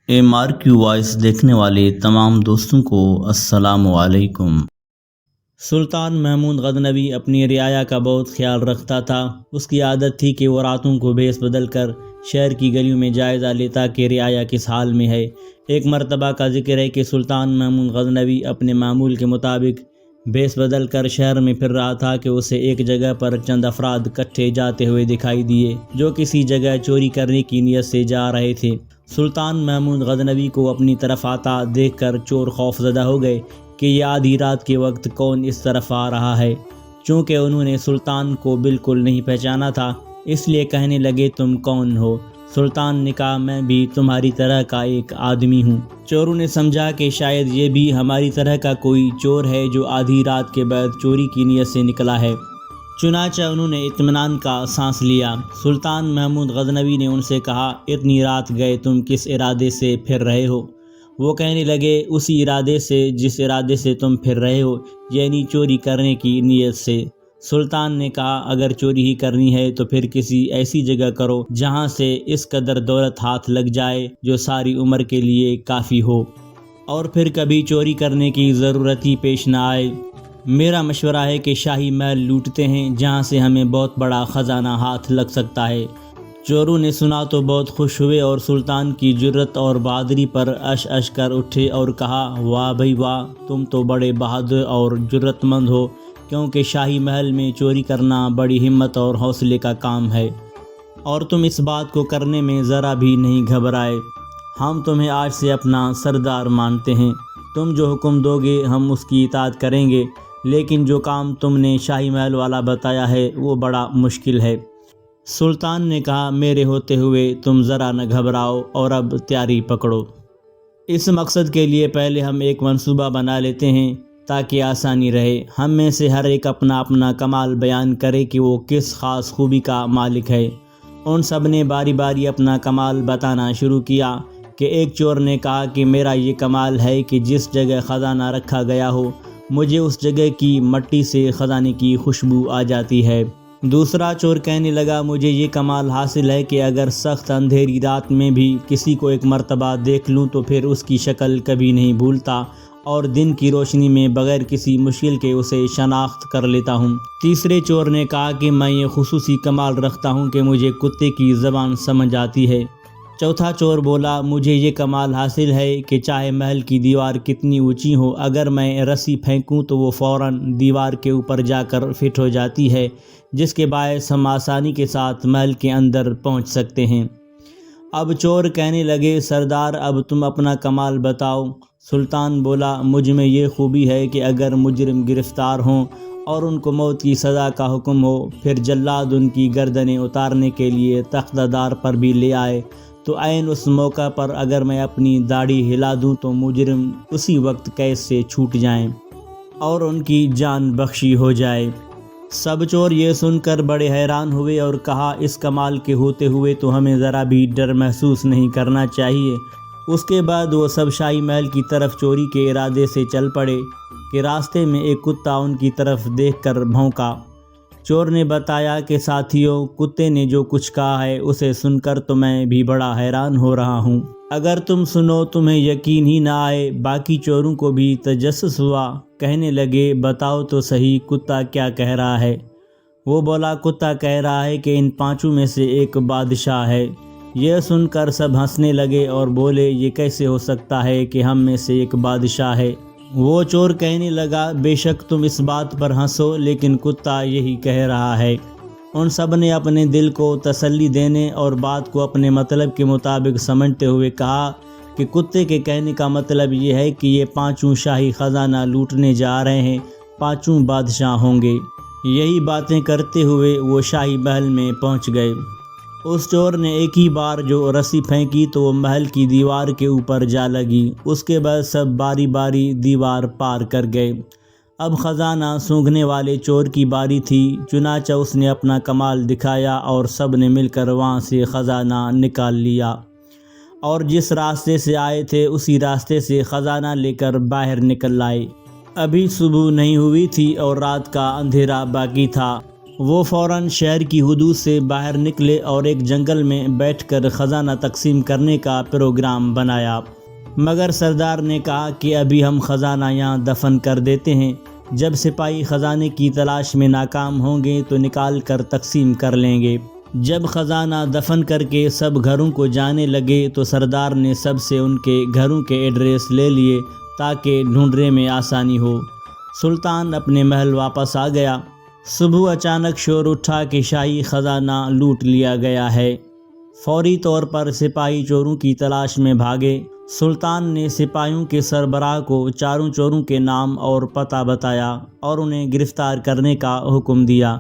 M R Q voice دیکھنے والے تمام دوستوں کو السلام علیکم۔ سلطان محمود غزنوی اپنی رعایا کا بہت خیال رکھتا تھا۔ اس کی عادت تھی کہ وہ راتوں کو بھیس بدل کر شہر کی گلیوں میں جائزہ لیتا کہ رعایا کس حال میں ہے۔ ایک مرتبہ کا ذکر ہے کہ سلطان محمود غزنوی اپنے معمول کے مطابق بھیس بدل کر شہر میں پھر رہا تھا کہ اسے ایک جگہ پر چند افراد اکٹھے جاتے ہوئے دکھائی دیے جو کسی جگہ چوری کرنے کی نیت سے جا رہے تھے۔ سلطان محمود غزنوی کو اپنی طرف آتا دیکھ کر چور خوف زدہ ہو گئے کہ یہ آدھی رات کے وقت کون اس طرف آ رہا ہے۔ چونکہ انہوں نے سلطان کو بالکل نہیں پہچانا تھا، اس لیے کہنے لگے تم کون ہو؟ سلطان نے کہا میں بھی تمہاری طرح کا ایک آدمی ہوں۔ چوروں نے سمجھا کہ شاید یہ بھی ہماری طرح کا کوئی چور ہے جو آدھی رات کے بعد چوری کی نیت سے نکلا ہے۔ چنانچہ انہوں نے اطمینان کا سانس لیا۔ سلطان محمود غزنوی نے ان سے کہا اتنی رات گئے تم کس ارادے سے پھر رہے ہو؟ وہ کہنے لگے اسی ارادے سے جس ارادے سے تم پھر رہے ہو، یعنی چوری کرنے کی نیت سے۔ سلطان نے کہا اگر چوری ہی کرنی ہے تو پھر کسی ایسی جگہ کرو جہاں سے اس قدر دولت ہاتھ لگ جائے جو ساری عمر کے لیے کافی ہو اور پھر کبھی چوری کرنے کی ضرورت ہی پیش نہ آئے۔ میرا مشورہ ہے کہ شاہی محل لوٹتے ہیں جہاں سے ہمیں بہت بڑا خزانہ ہاتھ لگ سکتا ہے۔ چوروں نے سنا تو بہت خوش ہوئے اور سلطان کی جرت اور بہادری پر اش اش کر اٹھے اور کہا واہ بھائی واہ، تم تو بڑے بہادر اور جرت مند ہو، کیونکہ شاہی محل میں چوری کرنا بڑی ہمت اور حوصلے کا کام ہے اور تم اس بات کو کرنے میں ذرا بھی نہیں گھبرائے۔ ہم تمہیں آج سے اپنا سردار مانتے ہیں، تم جو حکم دو گے ہم اس کی اطاعت کریں گے، لیکن جو کام تم نے شاہی محل والا بتایا ہے وہ بڑا مشکل ہے۔ سلطان نے کہا میرے ہوتے ہوئے تم ذرا نہ گھبراؤ اور اب تیاری پکڑو۔ اس مقصد کے لیے پہلے ہم ایک منصوبہ بنا لیتے ہیں تاکہ آسانی رہے۔ ہم میں سے ہر ایک اپنا اپنا کمال بیان کرے کہ وہ کس خاص خوبی کا مالک ہے۔ ان سب نے باری باری اپنا کمال بتانا شروع کیا کہ ایک چور نے کہا کہ میرا یہ کمال ہے کہ جس جگہ خزانہ رکھا گیا ہو مجھے اس جگہ کی مٹی سے خزانے کی خوشبو آ جاتی ہے۔ دوسرا چور کہنے لگا مجھے یہ کمال حاصل ہے کہ اگر سخت اندھیری رات میں بھی کسی کو ایک مرتبہ دیکھ لوں تو پھر اس کی شکل کبھی نہیں بھولتا اور دن کی روشنی میں بغیر کسی مشکل کے اسے شناخت کر لیتا ہوں۔ تیسرے چور نے کہا کہ میں یہ خصوصی کمال رکھتا ہوں کہ مجھے کتے کی زبان سمجھ آتی ہے۔ چوتھا چور بولا مجھے یہ کمال حاصل ہے کہ چاہے محل کی دیوار کتنی اونچی ہو، اگر میں رسی پھینکوں تو وہ فوراً دیوار کے اوپر جا کر فٹ ہو جاتی ہے، جس کے باعث ہم آسانی کے ساتھ محل کے اندر پہنچ سکتے ہیں۔ اب چور کہنے لگے سردار اب تم اپنا کمال بتاؤ۔ سلطان بولا مجھ میں یہ خوبی ہے کہ اگر مجرم گرفتار ہوں اور ان کو موت کی سزا کا حکم ہو پھر جلاد ان کی گردنیں اتارنے کے لیے تختہ دار پر بھی لے آئے تو عین اس موقع پر اگر میں اپنی داڑھی ہلا دوں تو مجرم اسی وقت قید سے چھوٹ جائیں اور ان کی جان بخشی ہو جائے۔ سب چور یہ سن کر بڑے حیران ہوئے اور کہا اس کمال کے ہوتے ہوئے تو ہمیں ذرا بھی ڈر محسوس نہیں کرنا چاہیے۔ اس کے بعد وہ سب شاہی محل کی طرف چوری کے ارادے سے چل پڑے کہ راستے میں ایک کتا ان کی طرف دیکھ کر بھونکا۔ چور نے بتایا کہ ساتھیوں کتے نے جو کچھ کہا ہے اسے سن کر تو میں بھی بڑا حیران ہو رہا ہوں۔ اگر تم سنو تمہیں یقین ہی نہ آئے۔ باقی چوروں کو بھی تجسس ہوا، کہنے لگے بتاؤ تو صحیح کتا کیا کہہ رہا ہے؟ وہ بولا کتا کہہ رہا ہے کہ ان پانچوں میں سے ایک بادشاہ ہے۔ یہ سن کر سب ہنسنے لگے اور بولے یہ کیسے ہو سکتا ہے کہ ہم میں سے ایک بادشاہ ہے؟ وہ چور کہنے لگا بے شک تم اس بات پر ہنسو لیکن کتا یہی کہہ رہا ہے۔ ان سب نے اپنے دل کو تسلی دینے اور بات کو اپنے مطلب کے مطابق سمجھتے ہوئے کہا کہ کتے کے کہنے کا مطلب یہ ہے کہ یہ پانچوں شاہی خزانہ لوٹنے جا رہے ہیں، پانچوں بادشاہ ہوں گے۔ یہی باتیں کرتے ہوئے وہ شاہی محل میں پہنچ گئے۔ اس چور نے ایک ہی بار جو رسی پھینکی تو وہ محل کی دیوار کے اوپر جا لگی۔ اس کے بعد سب باری باری دیوار پار کر گئے۔ اب خزانہ سونگھنے والے چور کی باری تھی، چنانچہ اس نے اپنا کمال دکھایا اور سب نے مل کر وہاں سے خزانہ نکال لیا اور جس راستے سے آئے تھے اسی راستے سے خزانہ لے کر باہر نکل آئے۔ ابھی صبح نہیں ہوئی تھی اور رات کا اندھیرا باقی تھا۔ وہ فوراً شہر کی حدود سے باہر نکلے اور ایک جنگل میں بیٹھ کر خزانہ تقسیم کرنے کا پروگرام بنایا، مگر سردار نے کہا کہ ابھی ہم خزانہ یہاں دفن کر دیتے ہیں، جب سپاہی خزانے کی تلاش میں ناکام ہوں گے تو نکال کر تقسیم کر لیں گے۔ جب خزانہ دفن کر کے سب گھروں کو جانے لگے تو سردار نے سب سے ان کے گھروں کے ایڈریس لے لیے تاکہ ڈھونڈنے میں آسانی ہو۔ سلطان اپنے محل واپس آ گیا۔ صبح اچانک شور اٹھا کہ شاہی خزانہ لوٹ لیا گیا ہے۔ فوری طور پر سپاہی چوروں کی تلاش میں بھاگے۔ سلطان نے سپاہیوں کے سربراہ کو چاروں چوروں کے نام اور پتہ بتایا اور انہیں گرفتار کرنے کا حکم دیا۔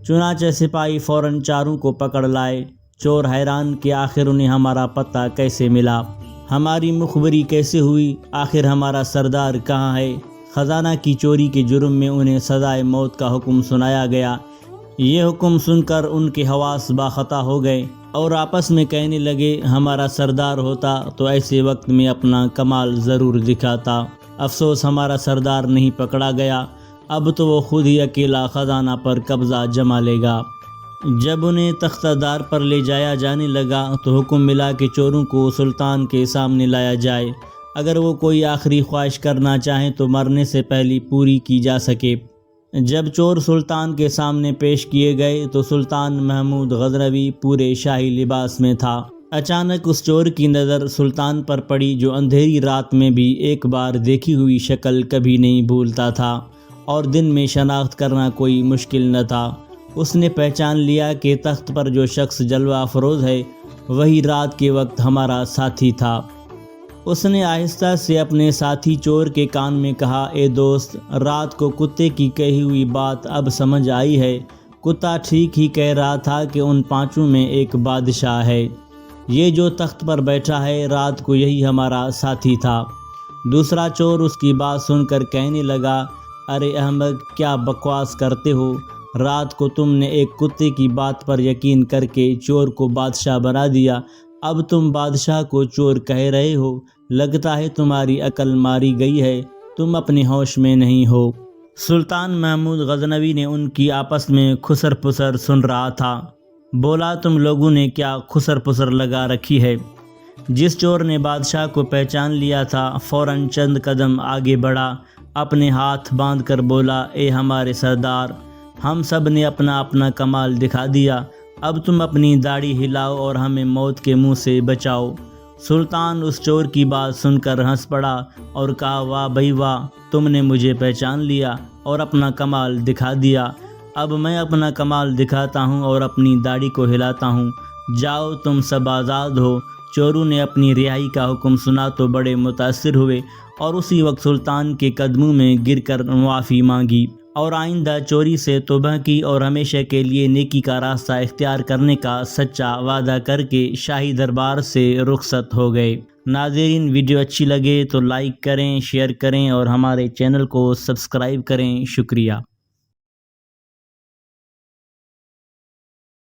چنانچہ سپاہی فوراً چاروں کو پکڑ لائے۔ چور حیران کہ آخر انہیں ہمارا پتہ کیسے ملا، ہماری مخبری کیسے ہوئی، آخر ہمارا سردار کہاں ہے؟ خزانہ کی چوری کے جرم میں انہیں سزائے موت کا حکم سنایا گیا۔ یہ حکم سن کر ان کے حواس باخطا ہو گئے اور آپس میں کہنے لگے، ہمارا سردار ہوتا تو ایسے وقت میں اپنا کمال ضرور دکھاتا۔ افسوس ہمارا سردار نہیں پکڑا گیا، اب تو وہ خود ہی اکیلا خزانہ پر قبضہ جما لے گا۔ جب انہیں تختہ دار پر لے جایا جانے لگا تو حکم ملا کہ چوروں کو سلطان کے سامنے لایا جائے، اگر وہ کوئی آخری خواہش کرنا چاہیں تو مرنے سے پہلے پوری کی جا سکے۔ جب چور سلطان کے سامنے پیش کیے گئے تو سلطان محمود غزنوی پورے شاہی لباس میں تھا۔ اچانک اس چور کی نظر سلطان پر پڑی جو اندھیری رات میں بھی ایک بار دیکھی ہوئی شکل کبھی نہیں بھولتا تھا اور دن میں شناخت کرنا کوئی مشکل نہ تھا۔ اس نے پہچان لیا کہ تخت پر جو شخص جلوہ افروز ہے وہی رات کے وقت ہمارا ساتھی تھا۔ اس نے آہستہ سے اپنے ساتھی چور کے کان میں کہا، اے دوست، رات کو کتے کی کہی ہوئی بات اب سمجھ آئی ہے۔ کتا ٹھیک ہی کہہ رہا تھا کہ ان پانچوں میں ایک بادشاہ ہے۔ یہ جو تخت پر بیٹھا ہے رات کو یہی ہمارا ساتھی تھا۔ دوسرا چور اس کی بات سن کر کہنے لگا، ارے احمق، کیا بکواس کرتے ہو؟ رات کو تم نے ایک کتے کی بات پر یقین کر کے چور کو بادشاہ بنا دیا، اب تم بادشاہ کو چور کہہ رہے ہو؟ لگتا ہے تمہاری عقل ماری گئی ہے، تم اپنے ہوش میں نہیں ہو۔ سلطان محمود غزنوی نے ان کی آپس میں خسر پسر سن رہا تھا۔ بولا، تم لوگوں نے کیا خسر پسر لگا رکھی ہے؟ جس چور نے بادشاہ کو پہچان لیا تھا فوراً چند قدم آگے بڑھا، اپنے ہاتھ باندھ کر بولا، اے ہمارے سردار، ہم سب نے اپنا اپنا کمال دکھا دیا، اب تم اپنی داڑھی ہلاؤ اور ہمیں موت کے منہ سے بچاؤ۔ سلطان اس چور کی بات سن کر ہنس پڑا اور کہا، واہ بھائی واہ، تم نے مجھے پہچان لیا اور اپنا کمال دکھا دیا، اب میں اپنا کمال دکھاتا ہوں اور اپنی داڑھی کو ہلاتا ہوں، جاؤ تم سب آزاد ہو۔ چوروں نے اپنی رہائی کا حکم سنا تو بڑے متاثر ہوئے اور اسی وقت سلطان کے قدموں میں گر کر معافی مانگی اور آئندہ چوری سے توبہ کی اور ہمیشہ کے لیے نیکی کا راستہ اختیار کرنے کا سچا وعدہ کر کے شاہی دربار سے رخصت ہو گئے۔ ناظرین، ویڈیو اچھی لگے تو لائک کریں، شیئر کریں اور ہمارے چینل کو سبسکرائب کریں۔ شکریہ۔